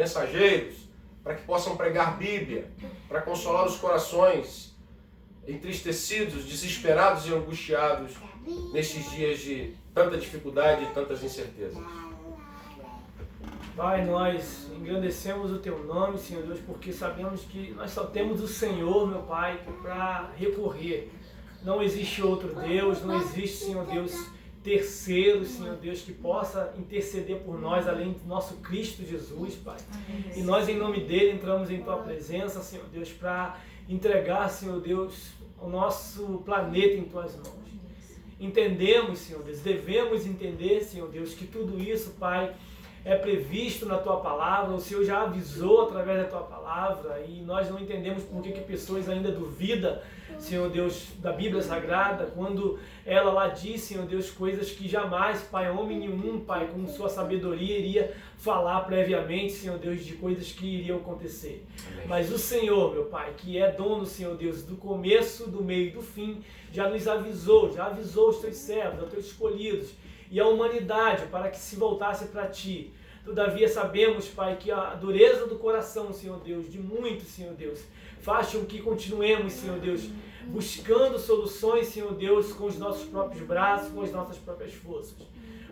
mensageiros, para que possam pregar Bíblia, para consolar os corações entristecidos, desesperados e angustiados nestes dias de tanta dificuldade e tantas incertezas. Pai, nós engrandecemos o Teu nome, Senhor Deus, porque sabemos que nós só temos o Senhor, meu Pai, para recorrer. Não existe outro Deus, não existe, Senhor Deus, terceiro, Senhor Deus, que possa interceder por nós, além do nosso Cristo Jesus, Pai. E nós, em nome dele, entramos em Tua presença, Senhor Deus, para entregar, Senhor Deus, o nosso planeta em Tuas mãos. Entendemos, Senhor Deus, devemos entender, Senhor Deus, que tudo isso, Pai, é previsto na Tua Palavra, o Senhor já avisou através da Tua Palavra, e nós não entendemos por que pessoas ainda duvidam, Senhor Deus, da Bíblia Sagrada, quando ela lá diz, Senhor Deus, coisas que jamais, Pai, homem nenhum, Pai, com sua sabedoria, iria falar previamente, Senhor Deus, de coisas que iriam acontecer. Amém. Mas o Senhor, meu Pai, que é dono, Senhor Deus, do começo, do meio e do fim, já nos avisou, já avisou os Teus servos, os Teus escolhidos, e a humanidade, para que se voltasse para Ti. Todavia sabemos, Pai, que a dureza do coração, Senhor Deus, de muitos, Senhor Deus, faz com que continuemos, Senhor Deus, buscando soluções, Senhor Deus, com os nossos próprios braços, com as nossas próprias forças.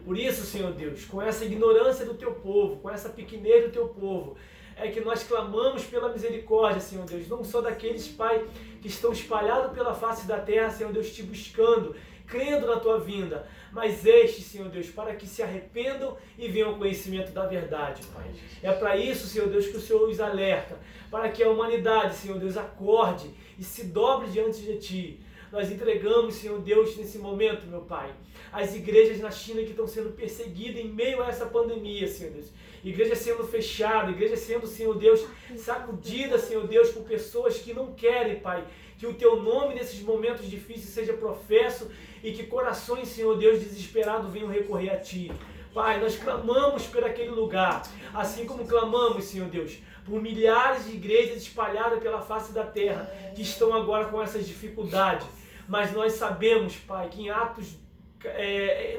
Por isso, Senhor Deus, com essa ignorância do Teu povo, com essa pequenez do Teu povo, é que nós clamamos pela misericórdia, Senhor Deus, não só daqueles, Pai, que estão espalhados pela face da terra, Senhor Deus, Te buscando, crendo na Tua vinda, mas estes, Senhor Deus, para que se arrependam e venham ao conhecimento da verdade, Pai. É para isso, Senhor Deus, que o Senhor os alerta, para que a humanidade, Senhor Deus, acorde e se dobre diante de Ti. Nós entregamos, Senhor Deus, nesse momento, meu Pai, as igrejas na China que estão sendo perseguidas em meio a essa pandemia, Senhor Deus. Igrejas sendo fechadas, igrejas sendo, Senhor Deus, sacudidas, Senhor Deus, por pessoas que não querem, Pai, que o Teu nome nesses momentos difíceis seja professo e que corações, Senhor Deus, desesperados venham recorrer a Ti. Pai, nós clamamos por aquele lugar, assim como clamamos, Senhor Deus, por milhares de igrejas espalhadas pela face da terra que estão agora com essas dificuldades. Mas nós sabemos, Pai, que em Atos,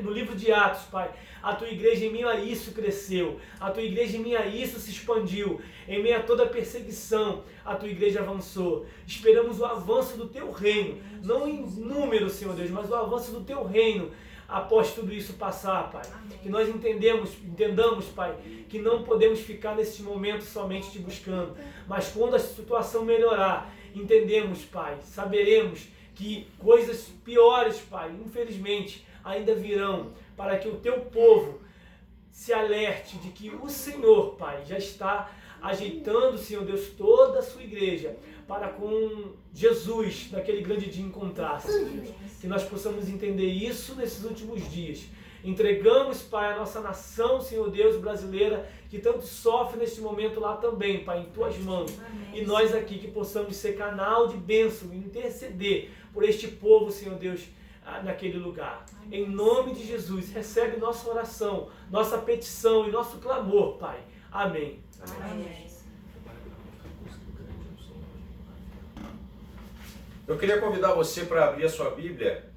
no livro de Atos, Pai, a Tua igreja em meio a isso cresceu, a Tua igreja em meio a isso se expandiu, em meio a toda a perseguição, a Tua igreja avançou. Esperamos o avanço do Teu reino, não em número, Senhor Deus, mas o avanço do Teu reino, após tudo isso passar, Pai. Que nós entendamos, Pai, que não podemos ficar nesse momento somente Te buscando, mas quando a situação melhorar, entendemos, Pai, saberemos que coisas piores, Pai, infelizmente, ainda virão, para que o Teu povo se alerte de que o Senhor, Pai, já está ajeitando, Senhor Deus, toda a Sua igreja para com Jesus, naquele grande dia encontrar-se, Senhor Deus. Que nós possamos entender isso nesses últimos dias. Entregamos, Pai, a nossa nação, Senhor Deus, brasileira, que tanto sofre neste momento lá também, Pai, em Tuas mãos. Amém. E nós aqui que possamos ser canal de bênção e interceder por este povo, Senhor Deus, naquele lugar. Amém. Em nome de Jesus, recebe nossa oração, nossa petição e nosso clamor, Pai. Amém. Amém. Eu queria convidar você para abrir a sua Bíblia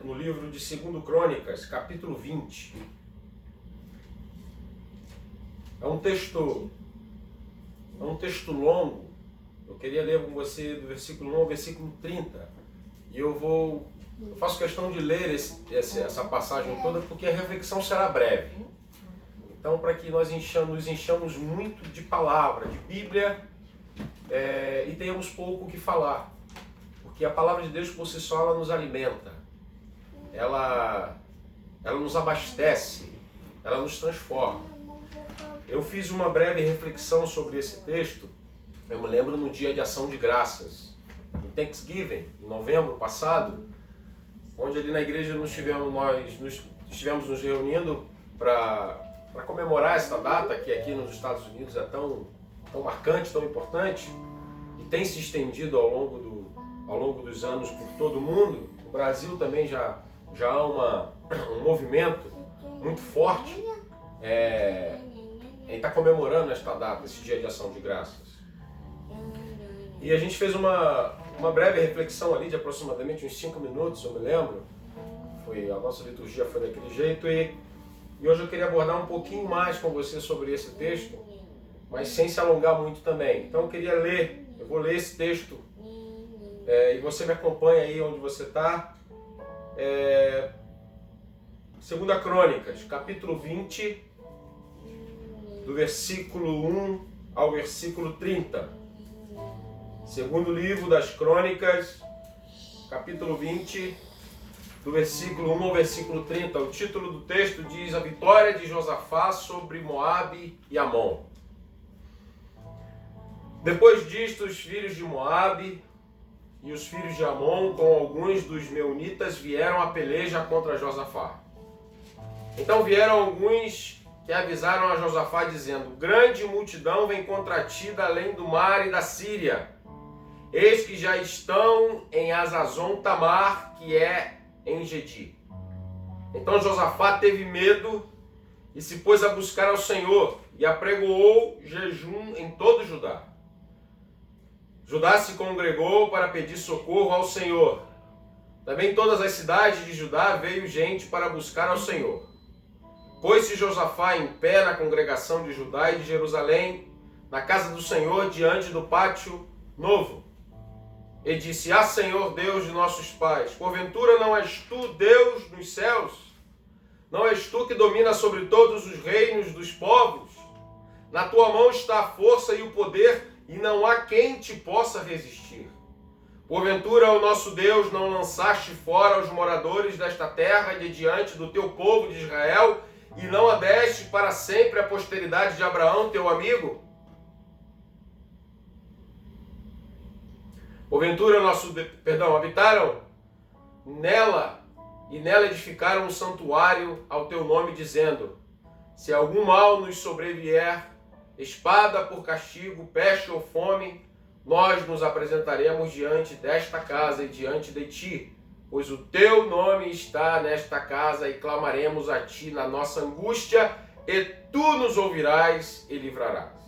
no livro de 2 Crônicas, capítulo 20. É um texto longo. Eu queria ler com você do versículo 1 ao versículo 30. E eu faço questão de ler essa passagem toda, porque a reflexão será breve. Então, para que nós nos enchamos muito de palavra, de Bíblia, e tenhamos pouco o que falar. Porque a palavra de Deus por si só ela nos alimenta, ela nos abastece, ela nos transforma. Eu fiz uma breve reflexão sobre esse texto, eu me lembro no dia de ação de graças, em Thanksgiving, em novembro passado, onde ali na igreja nós estivemos nos reunindo para comemorar esta data que aqui nos Estados Unidos é tão marcante, tão importante, e tem se estendido ao longo dos anos por todo o mundo. No Brasil também já há um movimento muito forte em estar comemorando esta data, esse dia de ação de graças. E a gente fez uma breve reflexão ali de aproximadamente uns 5 minutos, eu me lembro. A nossa liturgia foi daquele jeito e hoje eu queria abordar um pouquinho mais com você sobre esse texto, mas sem se alongar muito também. Então eu queria ler, eu vou ler esse texto e você me acompanha aí onde você está. 2 Crônicas, capítulo 20, do versículo 1 ao versículo 30. Segundo livro das Crônicas, capítulo 20, do versículo 1 ao versículo 30. O título do texto diz: A vitória de Josafá sobre Moabe e Amon. Depois disto, os filhos de Moabe e os filhos de Amon, com alguns dos meunitas, vieram à peleja contra Josafá. Então vieram alguns que avisaram a Josafá, dizendo: Grande multidão vem contra ti da além do mar e da Síria. Eis que já estão em Azazon Tamar, que é em Gedi. Então Josafá teve medo e se pôs a buscar ao Senhor e apregoou jejum em todo Judá. Judá se congregou para pedir socorro ao Senhor. Também em todas as cidades de Judá veio gente para buscar ao Senhor. Pôs-se Josafá em pé na congregação de Judá e de Jerusalém, na casa do Senhor, diante do pátio novo. E disse: Ah, Senhor Deus de nossos pais, porventura não és tu Deus nos céus? Não és tu que domina sobre todos os reinos dos povos? Na tua mão está a força e o poder, e não há quem te possa resistir. Porventura, ó nosso Deus, não lançaste fora os moradores desta terra de diante do teu povo de Israel, e não a deste para sempre a posteridade de Abraão, teu amigo? Porventura, habitaram nela, e nela edificaram um santuário ao teu nome, dizendo: Se algum mal nos sobrevier, espada por castigo, peste ou fome, nós nos apresentaremos diante desta casa e diante de ti, pois o teu nome está nesta casa, e clamaremos a ti na nossa angústia, e tu nos ouvirás e livrarás.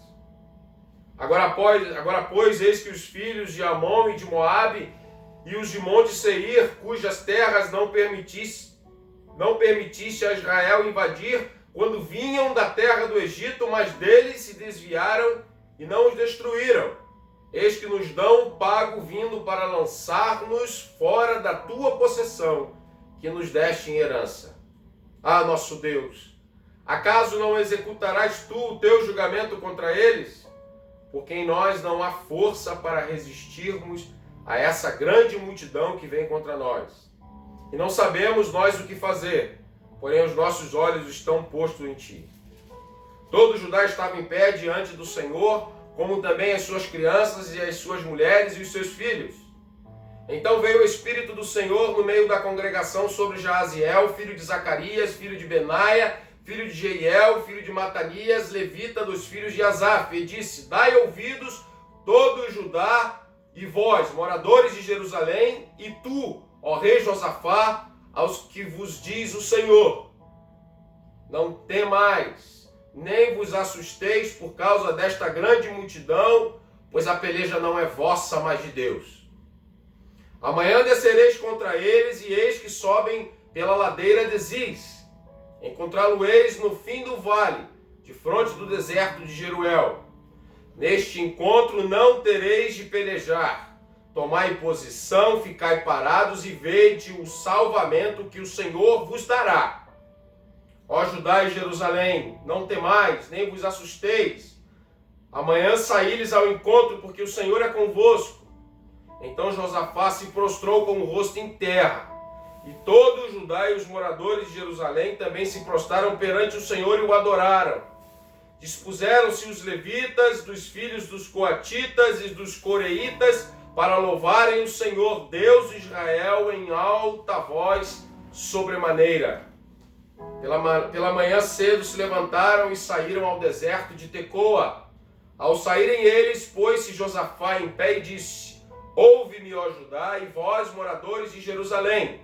Agora, pois, eis que os filhos de Amon e de Moabe e os de Monte Seir, cujas terras não permitiste a Israel invadir, quando vinham da terra do Egito, mas deles se desviaram e não os destruíram. Eis que nos dão pago vindo para lançar-nos fora da tua possessão, que nos deste em herança. Ah, nosso Deus, acaso não executarás tu o teu julgamento contra eles? Porque em nós não há força para resistirmos a essa grande multidão que vem contra nós. E não sabemos nós o que fazer, porém os nossos olhos estão postos em ti. Todo Judá estava em pé diante do Senhor, como também as suas crianças e as suas mulheres e os seus filhos. Então veio o Espírito do Senhor no meio da congregação sobre Jaaziel, filho de Zacarias, filho de Benaia, filho de Jeiel, filho de Matanias, levita dos filhos de Asaf, e disse: Dai ouvidos todo Judá e vós, moradores de Jerusalém, e tu, ó rei Josafá, aos que vos diz o Senhor: Não temais, nem vos assusteis por causa desta grande multidão, pois a peleja não é vossa, mas de Deus. Amanhã descereis contra eles, e eis que sobem pela ladeira de Ziz. Encontrá-lo-eis no fim do vale, defronte do deserto de Jeruel. Neste encontro não tereis de pelejar. Tomai posição, ficai parados e vede o salvamento que o Senhor vos dará. Ó Judá e Jerusalém, não temais, nem vos assusteis. Amanhã saí-lhes ao encontro, porque o Senhor é convosco. Então Josafá se prostrou com o rosto em terra. E todo o Judá e os moradores de Jerusalém também se prostraram perante o Senhor e o adoraram. Dispuseram-se os levitas, dos filhos dos coatitas e dos coreitas, para louvarem o Senhor, Deus de Israel, em alta voz sobremaneira. Pela manhã cedo se levantaram e saíram ao deserto de Tecoa. Ao saírem eles, pôs-se Josafá em pé e disse: Ouve-me, ó Judá, e vós, moradores de Jerusalém.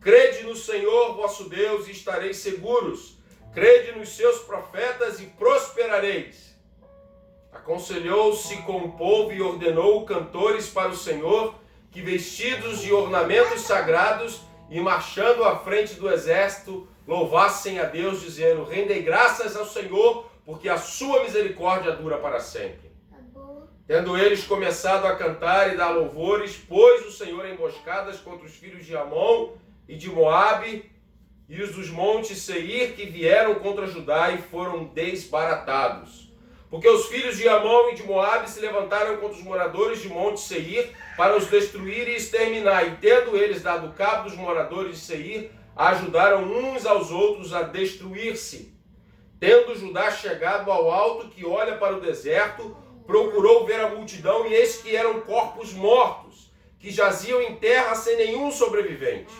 Crede no Senhor vosso Deus e estareis seguros. Crede nos seus profetas e prosperareis. Aconselhou-se com o povo e ordenou cantores para o Senhor, que vestidos de ornamentos sagrados e marchando à frente do exército, louvassem a Deus, dizendo: Rendei graças ao Senhor, porque a sua misericórdia dura para sempre. Tendo eles começado a cantar e dar louvores, pôs o Senhor emboscadas contra os filhos de Amon e de Moabe e os dos montes Seir, que vieram contra Judá e foram desbaratados. Porque os filhos de Amon e de Moabe se levantaram contra os moradores de monte Seir para os destruir e exterminar. E tendo eles dado cabo dos moradores de Seir, ajudaram uns aos outros a destruir-se. Tendo Judá chegado ao alto que olha para o deserto, procurou ver a multidão, e eis que eram corpos mortos, que jaziam em terra sem nenhum sobrevivente.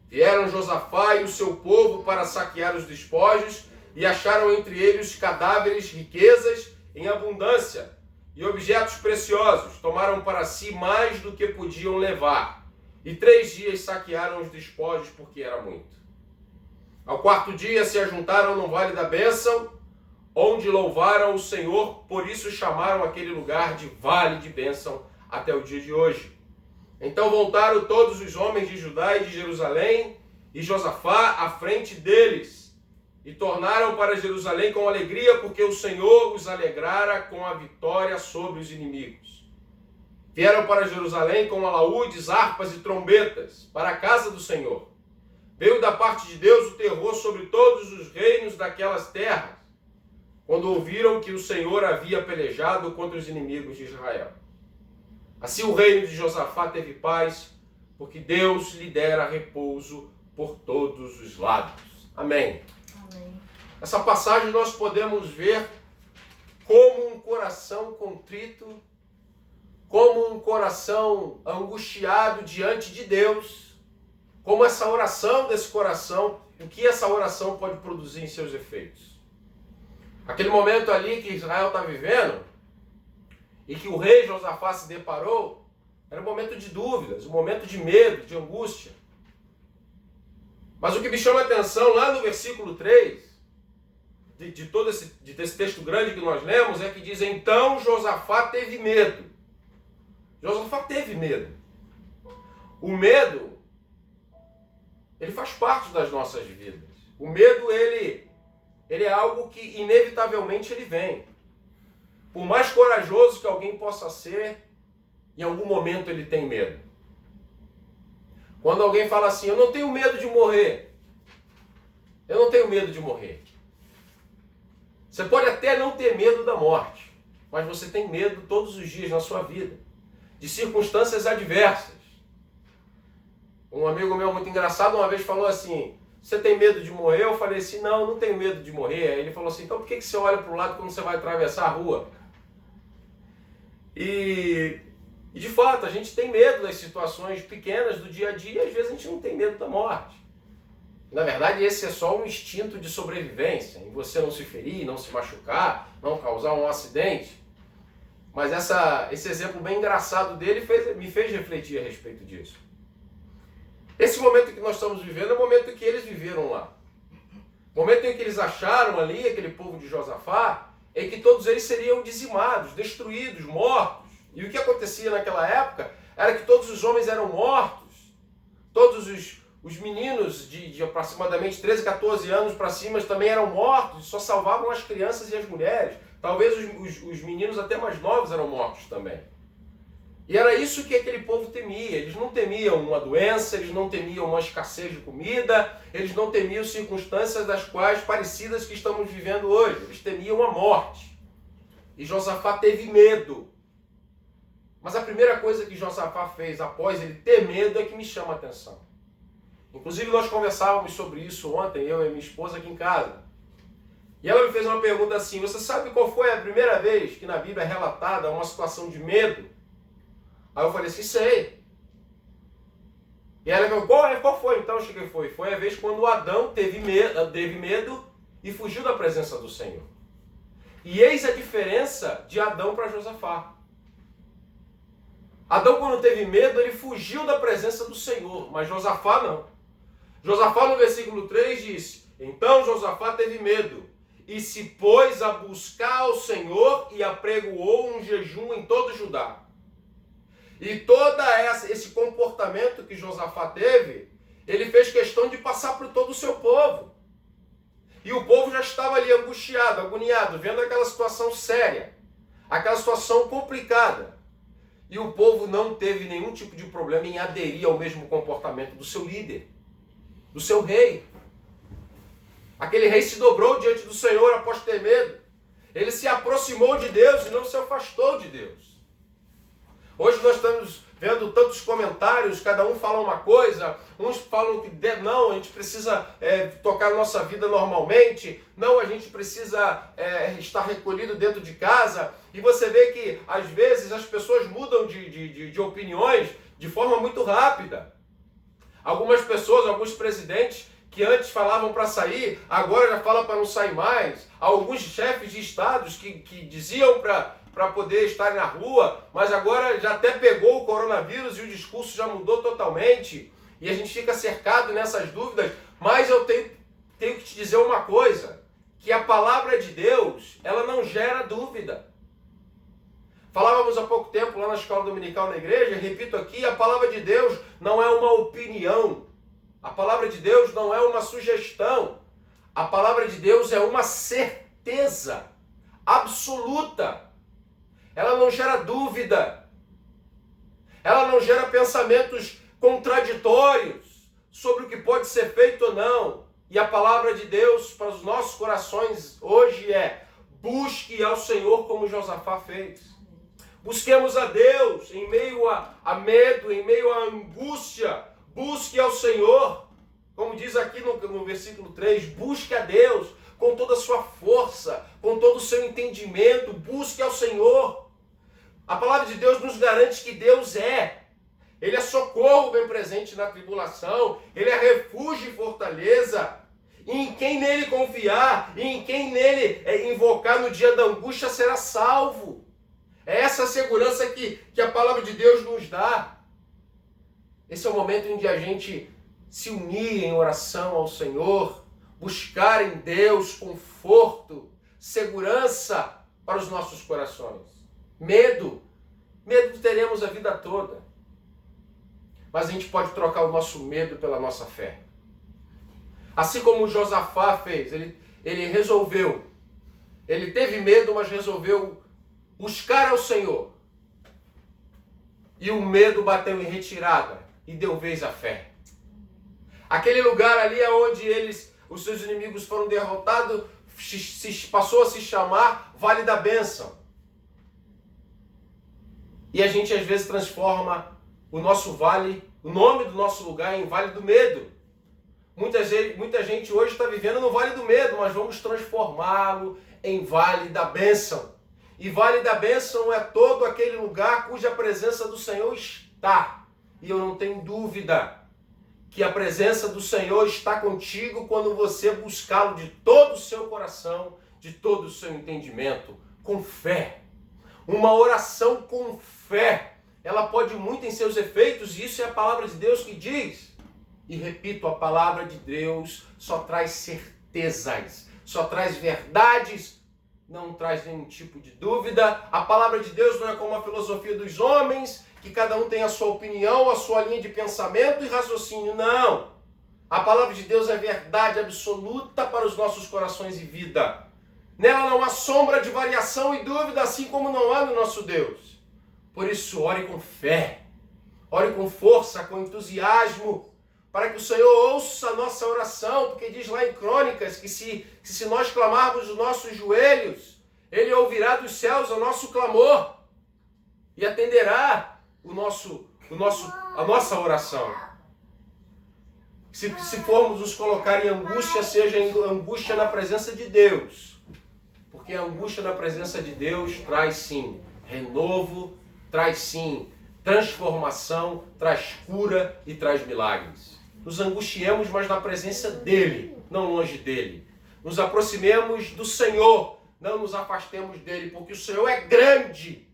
Vieram Josafá e o seu povo para saquear os despojos, e acharam entre eles cadáveres, riquezas em abundância, e objetos preciosos. Tomaram para si mais do que podiam levar, e 3 dias saquearam os despojos, porque era muito. Ao 4º dia se ajuntaram no Vale da Bênção, onde louvaram o Senhor, por isso chamaram aquele lugar de Vale de Bênção até o dia de hoje. Então voltaram todos os homens de Judá e de Jerusalém, e Josafá à frente deles, e tornaram para Jerusalém com alegria, porque o Senhor os alegrara com a vitória sobre os inimigos. Vieram para Jerusalém com alaúdes, harpas e trombetas, para a casa do Senhor. Veio da parte de Deus o terror sobre todos os reinos daquelas terras, quando ouviram que o Senhor havia pelejado contra os inimigos de Israel. Assim o reino de Josafá teve paz, porque Deus lhe dera repouso por todos os lados. Amém. Amém. Nessa passagem nós podemos ver como um coração contrito, como um coração angustiado diante de Deus, como essa oração desse coração, o que essa oração pode produzir em seus efeitos. Aquele momento ali que Israel está vivendo, e que o rei Josafá se deparou, era um momento de dúvidas, um momento de medo, de angústia. Mas o que me chama a atenção lá no versículo 3, desse texto grande que nós lemos, é que diz: então Josafá teve medo. Josafá teve medo. O medo, ele faz parte das nossas vidas. O medo, ele é algo que inevitavelmente ele vem. Por mais corajoso que alguém possa ser, em algum momento ele tem medo. Quando alguém fala assim: eu não tenho medo de morrer. Eu não tenho medo de morrer. Você pode até não ter medo da morte, mas você tem medo todos os dias na sua vida, de circunstâncias adversas. Um amigo meu muito engraçado uma vez falou assim: você tem medo de morrer? Eu falei assim: não, não tenho medo de morrer. Aí ele falou assim: então por que você olha para o lado quando você vai atravessar a rua? E de fato, a gente tem medo das situações pequenas do dia a dia, e às vezes a gente não tem medo da morte. Na verdade, esse é só um instinto de sobrevivência, em você não se ferir, não se machucar, não causar um acidente. Mas esse exemplo bem engraçado dele me fez refletir a respeito disso. Esse momento que nós estamos vivendo é o momento que eles viveram lá. O momento em que eles acharam ali, aquele povo de Josafá, em que todos eles seriam dizimados, destruídos, mortos. E o que acontecia naquela época era que todos os homens eram mortos. Todos os meninos de aproximadamente 13, 14 anos para cima também eram mortos, só salvavam as crianças e as mulheres. Talvez os meninos até mais novos eram mortos também. E era isso que aquele povo temia. Eles não temiam uma doença, eles não temiam uma escassez de comida, eles não temiam circunstâncias das quais parecidas que estamos vivendo hoje. Eles temiam a morte. E Josafá teve medo. Mas a primeira coisa que Josafá fez após ele ter medo é que me chama a atenção. Inclusive nós conversávamos sobre isso ontem, eu e minha esposa aqui em casa. E ela me fez uma pergunta assim: você sabe qual foi a primeira vez que na Bíblia é relatada uma situação de medo? Aí eu falei assim: sei. E ela falou: qual foi então? Foi a vez quando Adão teve medo e fugiu da presença do Senhor. E eis a diferença de Adão para Josafá. Adão, quando teve medo, ele fugiu da presença do Senhor, mas Josafá não. Josafá, no versículo 3, diz: então Josafá teve medo e se pôs a buscar ao Senhor e apregoou um jejum em todo Judá. E todo esse comportamento que Josafá teve, ele fez questão de passar por todo o seu povo. E o povo já estava ali angustiado, agoniado, vendo aquela situação séria, aquela situação complicada. E o povo não teve nenhum tipo de problema em aderir ao mesmo comportamento do seu líder, do seu rei. Aquele rei se dobrou diante do Senhor após ter medo. Ele se aproximou de Deus e não se afastou de Deus. Hoje nós estamos vendo tantos comentários, cada um fala uma coisa, uns falam que não, a gente precisa tocar a nossa vida normalmente, não, a gente precisa estar recolhido dentro de casa, e você vê que às vezes as pessoas mudam de opiniões de forma muito rápida. Algumas pessoas, alguns presidentes que antes falavam para sair, agora já falam para não sair mais. Alguns chefes de estados que diziam para poder estar na rua, mas agora já até pegou o coronavírus e o discurso já mudou totalmente. E a gente fica cercado nessas dúvidas, mas eu tenho que te dizer uma coisa, que a palavra de Deus, ela não gera dúvida. Falávamos há pouco tempo lá na escola dominical na igreja, repito aqui, a palavra de Deus não é uma opinião. A palavra de Deus não é uma sugestão. A palavra de Deus é uma certeza absoluta. Ela não gera dúvida. Ela não gera pensamentos contraditórios sobre o que pode ser feito ou não. E a palavra de Deus para os nossos corações hoje é: busque ao Senhor como Josafá fez. Busquemos a Deus em meio a medo, em meio à angústia. Busque ao Senhor, como diz aqui no versículo 3, busque a Deus com toda a sua força, com todo o seu entendimento, busque ao Senhor. A palavra de Deus nos garante que Deus Ele é socorro bem presente na tribulação, Ele é refúgio e fortaleza. E em quem nele confiar, e em quem nele invocar no dia da angústia será salvo. É essa segurança que a palavra de Deus nos dá. Esse é o momento em que a gente se unir em oração ao Senhor, buscar em Deus conforto, segurança para os nossos corações. Medo teremos a vida toda. Mas a gente pode trocar o nosso medo pela nossa fé. Assim como Josafá fez, ele resolveu. Ele teve medo, mas resolveu buscar ao Senhor. E o medo bateu em retirada e deu vez à fé. Aquele lugar ali é onde os seus inimigos foram derrotados, passou a se chamar Vale da Bênção. E a gente às vezes transforma o nosso vale, o nome do nosso lugar em Vale do Medo. Muita gente hoje está vivendo no Vale do Medo, mas vamos transformá-lo em Vale da Bênção. E Vale da Bênção é todo aquele lugar cuja presença do Senhor está. E eu não tenho dúvida que a presença do Senhor está contigo quando você buscá-lo de todo o seu coração, de todo o seu entendimento, com fé. Uma oração com fé, ela pode muito em seus efeitos, e isso é a palavra de Deus que diz. E repito, a palavra de Deus só traz certezas, só traz verdades, não traz nenhum tipo de dúvida. A palavra de Deus não é como a filosofia dos homens, que cada um tem a sua opinião, a sua linha de pensamento e raciocínio. Não! A palavra de Deus é verdade absoluta para os nossos corações e vida. Nela não há sombra de variação e dúvida, assim como não há no nosso Deus. Por isso, ore com fé, ore com força, com entusiasmo, para que o Senhor ouça a nossa oração, porque diz lá em Crônicas que se nós clamarmos os nossos joelhos, Ele ouvirá dos céus o nosso clamor e atenderá a nossa oração. Se formos nos colocar em angústia, seja em angústia na presença de Deus. Porque a angústia na presença de Deus traz sim renovo, traz sim transformação, traz cura e traz milagres. Nos angustiemos, mas na presença dEle, não longe dEle. Nos aproximemos do Senhor, não nos afastemos dEle, porque o Senhor é grande.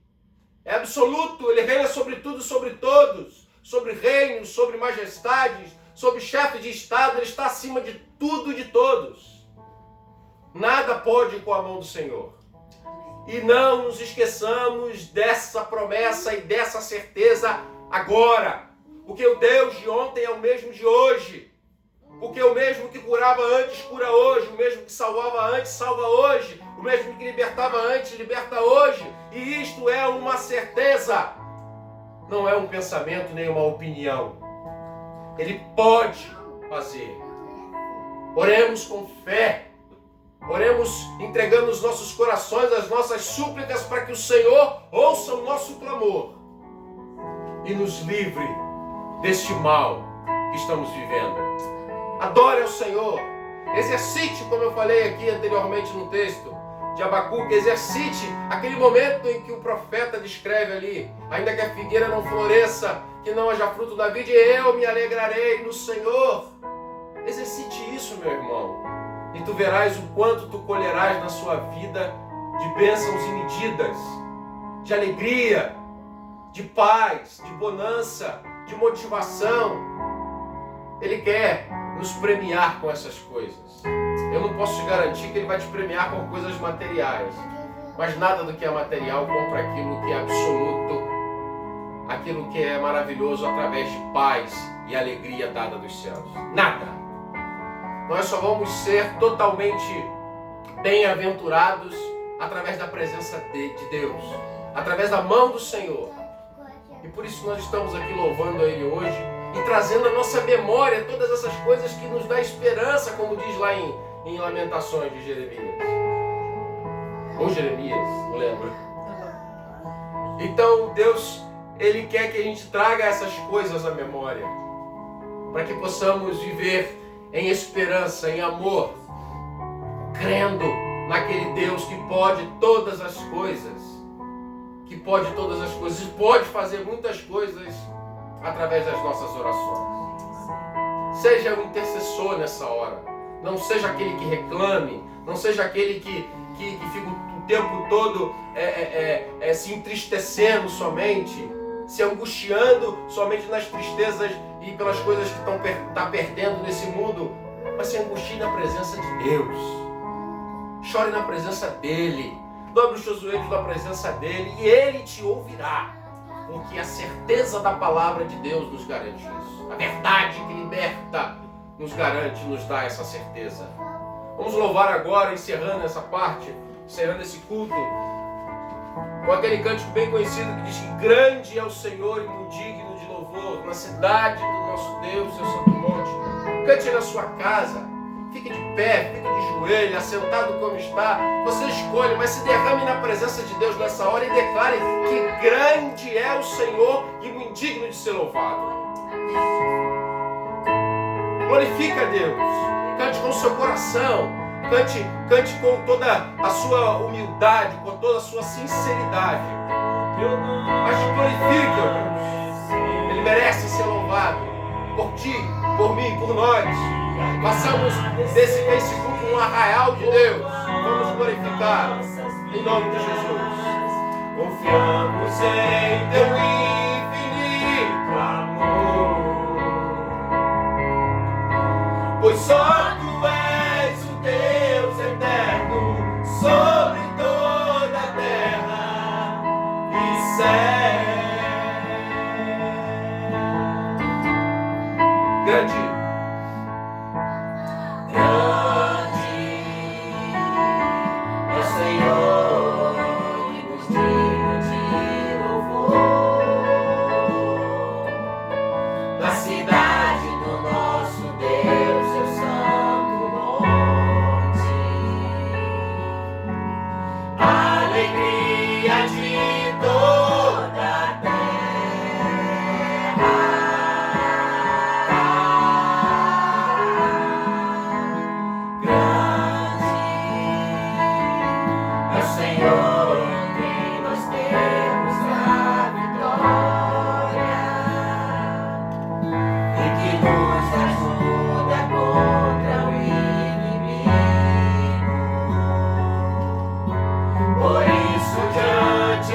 É absoluto, Ele reina sobre tudo e sobre todos, sobre reinos, sobre majestades, sobre chefe de Estado, Ele está acima de tudo e de todos. Nada pode ir com a mão do Senhor. E não nos esqueçamos dessa promessa e dessa certeza agora. Porque o Deus de ontem é o mesmo de hoje. Porque o mesmo que curava antes, cura hoje. O mesmo que salvava antes, salva hoje. O mesmo que libertava antes, liberta hoje. E isto é uma certeza. Não é um pensamento nem uma opinião. Ele pode fazer. Oremos com fé. Oremos entregando os nossos corações, as nossas súplicas, para que o Senhor ouça o nosso clamor e nos livre deste mal que estamos vivendo. Adore ao Senhor. Exercite, como eu falei aqui anteriormente no texto de Abacuque, exercite aquele momento em que o profeta descreve ali: ainda que a figueira não floresça, que não haja fruto na vide, eu me alegrarei no Senhor. Exercite isso, meu irmão, e tu verás o quanto tu colherás na sua vida de bênçãos imedidas, de alegria, de paz, de bonança, de motivação. Ele quer nos premiar com essas coisas. Eu não posso te garantir que Ele vai te premiar com coisas materiais, mas nada do que é material compra aquilo que é absoluto, aquilo que é maravilhoso através de paz e alegria dada dos céus. Nada. Nós só vamos ser totalmente bem-aventurados através da presença de Deus, através da mão do Senhor. E por isso nós estamos aqui louvando a Ele hoje e trazendo à nossa memória todas essas coisas que nos dão esperança, como diz lá em Lamentações de Jeremias. Ou Jeremias, não lembro. Então Deus, Ele quer que a gente traga essas coisas à memória, para que possamos viver em esperança, em amor, crendo naquele Deus que pode todas as coisas, e pode fazer muitas coisas através das nossas orações. Seja o intercessor nessa hora, não seja aquele que reclame, não seja aquele que fica o tempo todo se entristecendo somente, se angustiando somente nas tristezas e pelas coisas que está perdendo nesse mundo, mas se angustie na presença de Deus. Chore na presença dEle. Dobre os teus joelhos na presença dEle e Ele te ouvirá. Porque a certeza da palavra de Deus nos garante isso. A verdade que liberta nos garante, nos dá essa certeza. Vamos louvar agora, encerrando essa parte, encerrando esse culto, com aquele cântico bem conhecido que diz que grande é o Senhor e muito digno de louvor na cidade do nosso Deus, seu santo monte. Cante na sua casa, fique de pé, fique de joelho, assentado como está, você escolhe, mas se derrame na presença de Deus nessa hora e declare que grande é o Senhor e muito digno de ser louvado. Glorifica a Deus, cante com o seu coração, cante com toda a sua humildade, com toda a sua sinceridade, mas glorifique, ó Deus. Ele merece ser louvado por ti, por mim, por nós. Façamos desse culto um arraial de Deus. Vamos glorificar em nome de Jesus. Confiamos em teu infinito amor, pois só tu és o Deus eterno sobre toda a terra e céu. Grande é o Senhor e nos digno de louvor na cidade do nosso Deus, seu santo monte. A alegria de toda a terra. Por isso diante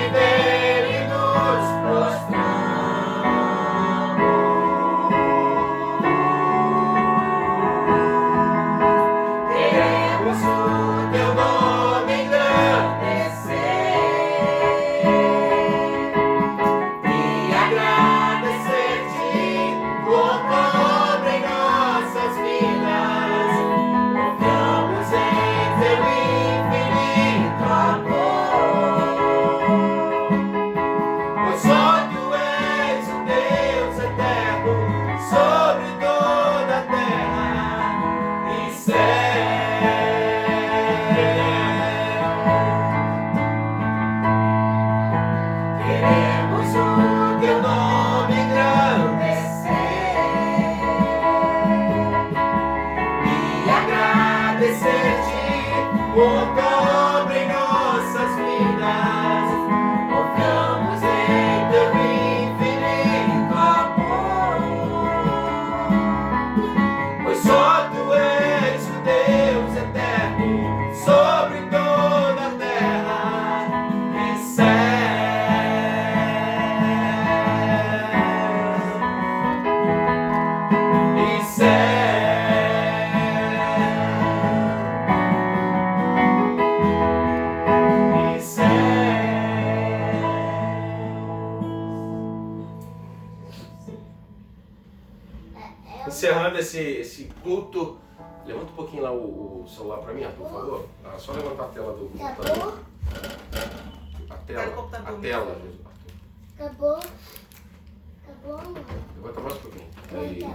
encerrando esse culto. Levanta um pouquinho lá o celular para mim, Arthur, por favor. Só levantar a tela do computador. A tela. Acabou. Levanta mais um pouquinho. Aí.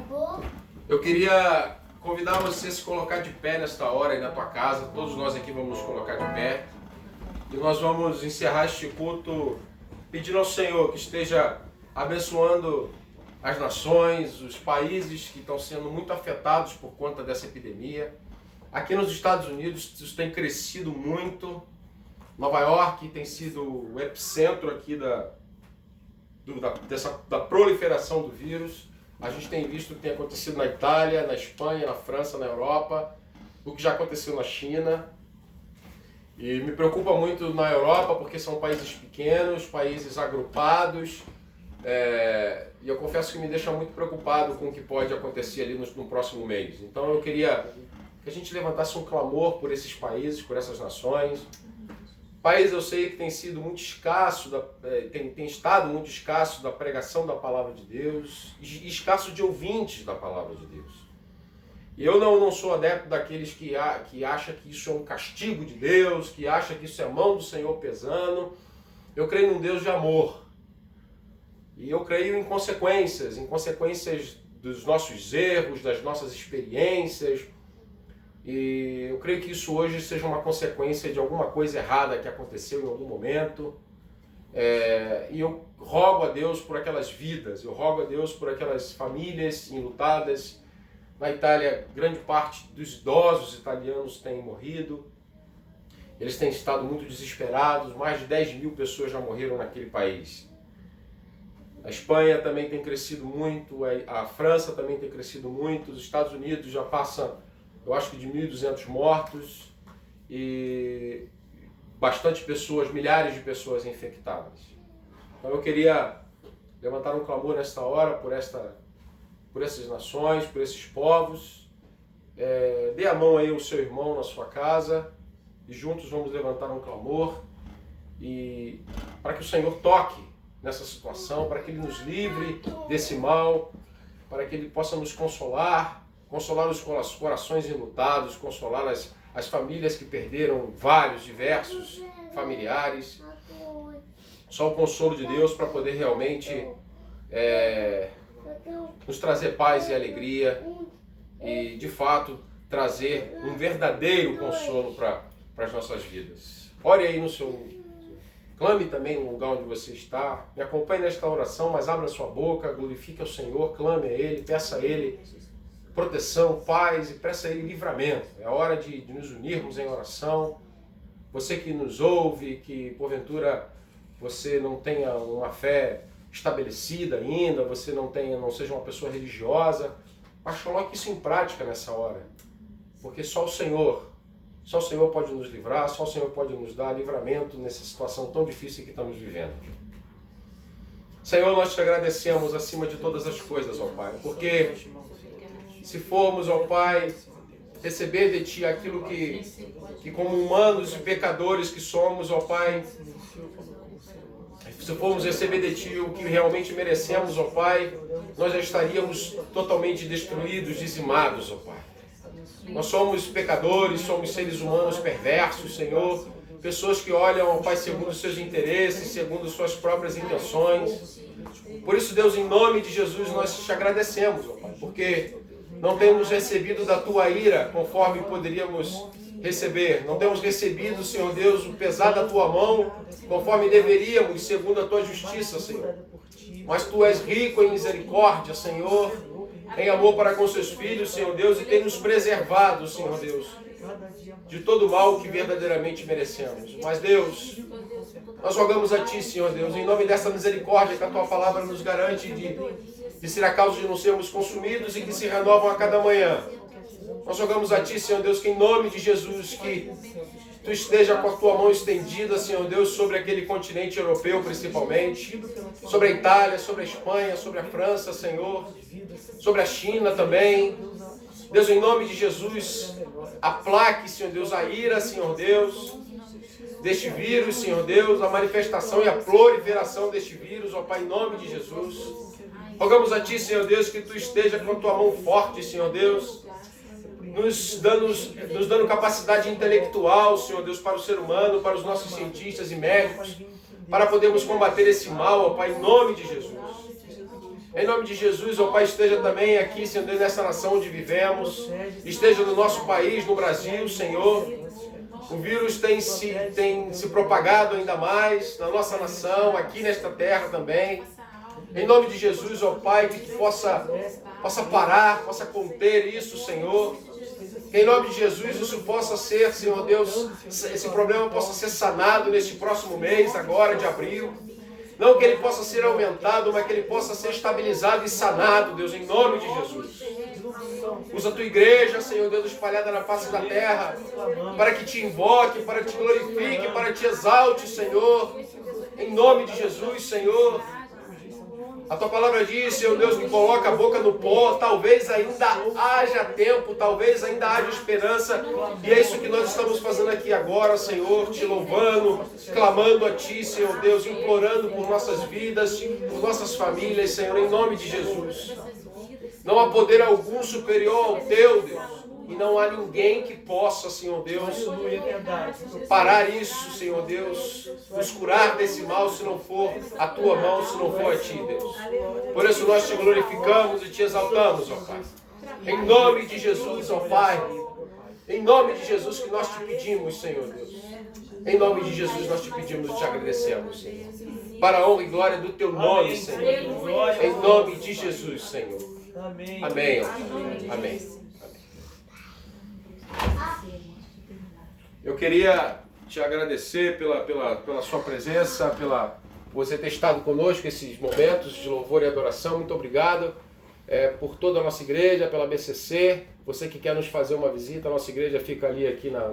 Eu queria convidar você a se colocar de pé nesta hora aí na tua casa. Todos nós aqui vamos nos colocar de pé. E nós vamos encerrar este culto pedindo ao Senhor que esteja abençoando as nações, os países que estão sendo muito afetados por conta dessa epidemia. Aqui nos Estados Unidos isso tem crescido muito. Nova York tem sido o epicentro aqui da proliferação do vírus. A gente tem visto o que tem acontecido na Itália, na Espanha, na França, na Europa, o que já aconteceu na China. E me preocupa muito na Europa porque são países pequenos, países agrupados. E eu confesso que me deixa muito preocupado com o que pode acontecer ali no próximo mês. Então eu queria que a gente levantasse um clamor por esses países, por essas nações. País eu sei que tem sido muito escasso, tem estado muito escasso da pregação da palavra de Deus, escasso de ouvintes da palavra de Deus. E eu não sou adepto daqueles que acham que isso é um castigo de Deus, que acham que isso é a mão do Senhor pesando. Eu creio num Deus de amor. E eu creio em consequências dos nossos erros, das nossas experiências. E eu creio que isso hoje seja uma consequência de alguma coisa errada que aconteceu em algum momento. E eu rogo a Deus por aquelas vidas, eu rogo a Deus por aquelas famílias enlutadas. Na Itália, grande parte dos idosos italianos têm morrido. Eles têm estado muito desesperados, mais de 10 mil pessoas já morreram naquele país. A Espanha também tem crescido muito, a França também tem crescido muito, os Estados Unidos já passam, eu acho que de 1.200 mortos e bastante pessoas, milhares de pessoas infectadas. Então eu queria levantar um clamor nesta hora por essas nações, por esses povos. Dê a mão aí ao seu irmão na sua casa e juntos vamos levantar um clamor e para que o Senhor toque nessa situação, para que Ele nos livre desse mal, para que Ele possa nos consolar os corações enlutados, consolar as famílias que perderam diversos familiares. Só o consolo de Deus para poder realmente nos trazer paz e alegria e, de fato, trazer um verdadeiro consolo para as nossas vidas. Ore aí no seu... Clame também no lugar onde você está. Me acompanhe nesta oração, mas abra sua boca, glorifique ao Senhor, clame a Ele, peça a Ele proteção, paz e peça a Ele livramento. É hora de nos unirmos em oração. Você que nos ouve, que porventura você não tenha uma fé estabelecida ainda, você não seja uma pessoa religiosa, mas coloque isso em prática nessa hora. Porque só o Senhor pode nos livrar, só o Senhor pode nos dar livramento nessa situação tão difícil que estamos vivendo. Senhor, nós te agradecemos acima de todas as coisas, ó Pai, porque se formos, ó Pai, receber de Ti aquilo que como humanos e pecadores que somos, ó Pai, se formos receber de Ti o que realmente merecemos, ó Pai, nós já estaríamos totalmente destruídos, dizimados, ó Pai. Nós somos pecadores, somos seres humanos perversos, Senhor, pessoas que olham ao Pai segundo os seus interesses, segundo suas próprias intenções. Por isso, Deus, em nome de Jesus, nós te agradecemos, ó Pai, porque não temos recebido da Tua ira conforme poderíamos receber. Não temos recebido, Senhor Deus, o pesar da Tua mão conforme deveríamos, segundo a Tua justiça, Senhor. Mas Tu és rico em misericórdia, Senhor, em amor para com seus filhos, Senhor Deus, e tem nos preservado, Senhor Deus, de todo o mal que verdadeiramente merecemos. Mas, Deus, nós rogamos a Ti, Senhor Deus, em nome dessa misericórdia que a Tua palavra nos garante de ser a causa de não sermos consumidos e que se renovam a cada manhã. Nós rogamos a Ti, Senhor Deus, que em nome de Jesus, que Tu esteja com a Tua mão estendida, Senhor Deus, sobre aquele continente europeu principalmente, sobre a Itália, sobre a Espanha, sobre a França, Senhor, sobre a China também. Deus, em nome de Jesus, aplaque, Senhor Deus, a ira, Senhor Deus, deste vírus, Senhor Deus, a manifestação e a proliferação deste vírus, ó Pai, em nome de Jesus. Rogamos a Ti, Senhor Deus, que Tu esteja com a Tua mão forte, Senhor Deus, nos dando capacidade intelectual, Senhor Deus, para o ser humano, para os nossos cientistas e médicos, para podermos combater esse mal, ó Pai, em nome de Jesus. Em nome de Jesus, ó Pai, esteja também aqui, Senhor Deus, nessa nação onde vivemos, esteja no nosso país, no Brasil, Senhor. O vírus tem se propagado ainda mais na nossa nação, aqui nesta terra também. Em nome de Jesus, ó Pai, que Tu possa parar, possa conter isso, Senhor. Que em nome de Jesus isso possa ser, Senhor Deus, esse problema possa ser sanado neste próximo mês, agora de abril. Não que ele possa ser aumentado, mas que ele possa ser estabilizado e sanado, Deus, em nome de Jesus. Usa a Tua igreja, Senhor Deus, espalhada na face da terra, para que Te invoque, para que Te glorifique, para que Te exalte, Senhor. Em nome de Jesus, Senhor. A Tua palavra diz, Senhor Deus, que coloca a boca no pó, talvez ainda haja tempo, talvez ainda haja esperança, e é isso que nós estamos fazendo aqui agora, Senhor, Te louvando, clamando a Ti, Senhor Deus, implorando por nossas vidas, por nossas famílias, Senhor, em nome de Jesus. Não há poder algum superior ao Teu, Deus. E não há ninguém que possa, Senhor Deus, parar isso, Senhor Deus, nos curar desse mal, se não for a Tua mão, se não for a Ti, Deus. Por isso nós Te glorificamos e Te exaltamos, ó Pai. Em nome de Jesus, ó Pai. Em nome de Jesus que nós Te pedimos, Senhor Deus. Em nome de Jesus nós Te pedimos e Te agradecemos, Senhor. Para a honra e glória do Teu nome, Senhor. Em nome de Jesus, Senhor. Amém. Amém. Amém. Eu queria Te agradecer pela sua presença, por você ter estado conosco esses momentos de louvor e adoração. Muito obrigado por toda a nossa igreja, pela BCC. Você que quer nos fazer uma visita, a nossa igreja fica ali aqui na